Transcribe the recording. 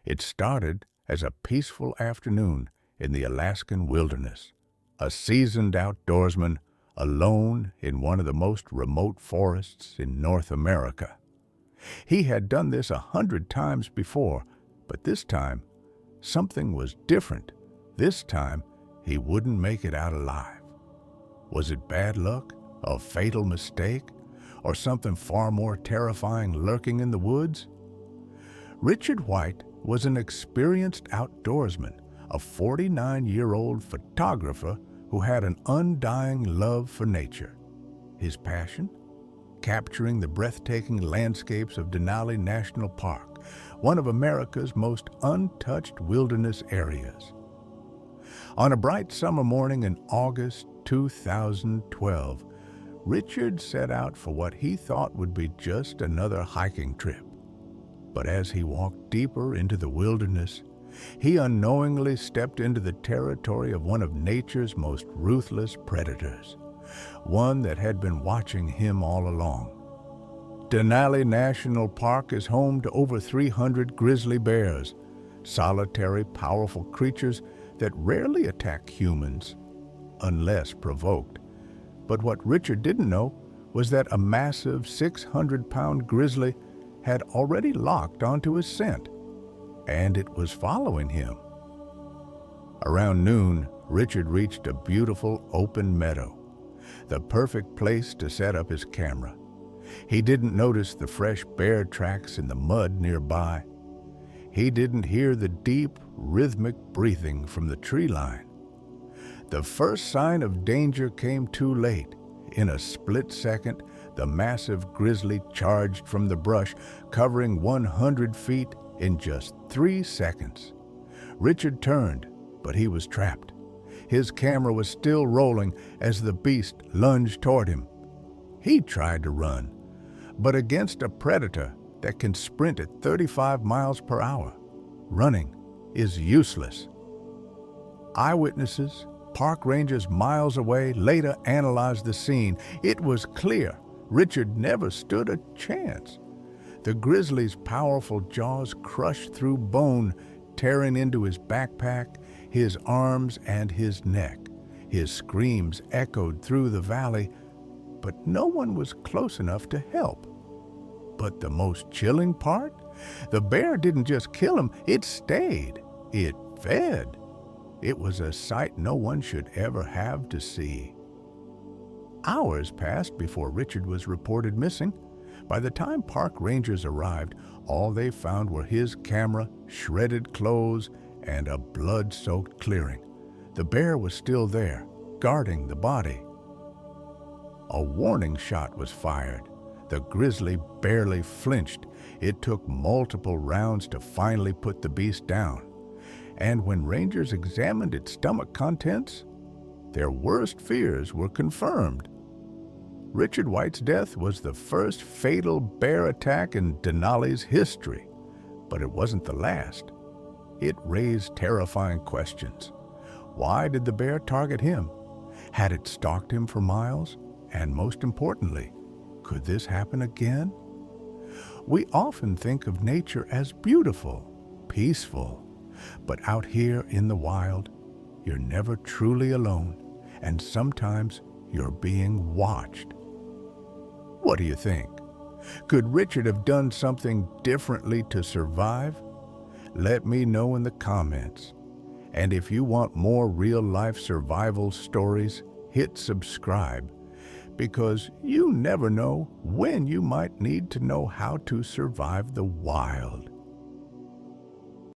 It started as a peaceful afternoon in the Alaskan wilderness. A seasoned outdoorsman, alone in one of the most remote forests in North America. He had done this 100 times before, but this time, something was different. This time, he wouldn't make it out alive. Was it bad luck, a fatal mistake, or something far more terrifying lurking in the woods? Richard White was an experienced outdoorsman, a 49-year-old photographer who had an undying love for nature. His passion? Capturing the breathtaking landscapes of Denali National Park, one of America's most untouched wilderness areas. On a bright summer morning in August 2012, Richard set out for what he thought would be just another hiking trip. But as he walked deeper into the wilderness, he unknowingly stepped into the territory of one of nature's most ruthless predators, one that had been watching him all along. Denali National Park is home to over 300 grizzly bears, solitary, powerful creatures that rarely attack humans, unless provoked. But what Richard didn't know was that a massive 600-pound grizzly had already locked onto his scent, and it was following him. Around noon, Richard reached a beautiful open meadow, the perfect place to set up his camera. He didn't notice the fresh bear tracks in the mud nearby. He didn't hear the deep, rhythmic breathing from the tree line. The first sign of danger came too late. In a split second, the massive grizzly charged from the brush, covering 100 feet in just 3 seconds. Richard turned, but he was trapped. His camera was still rolling as the beast lunged toward him. He tried to run, but against a predator that can sprint at 35 miles per hour, running is useless. Eyewitnesses, park rangers miles away, later analyzed the scene. It was clear Richard never stood a chance. The grizzly's powerful jaws crushed through bone, tearing into his backpack, his arms, and his neck. His screams echoed through the valley, but no one was close enough to help. But the most chilling part? The bear didn't just kill him, it stayed. It fed. It was a sight no one should ever have to see. Hours passed before Richard was reported missing. By the time park rangers arrived, all they found were his camera, shredded clothes, and a blood-soaked clearing. The bear was still there, guarding the body. A warning shot was fired. The grizzly barely flinched. It took multiple rounds to finally put the beast down. And when rangers examined its stomach contents, their worst fears were confirmed. Richard White's death was the first fatal bear attack in Denali's history, but it wasn't the last. It raised terrifying questions. Why did the bear target him? Had it stalked him for miles? And most importantly, could this happen again? We often think of nature as beautiful, peaceful, but out here in the wild, you're never truly alone, and sometimes you're being watched. What do you think? Could Richard have done something differently to survive? Let me know in the comments. And if you want more real-life survival stories, hit subscribe, because you never know when you might need to know how to survive the wild.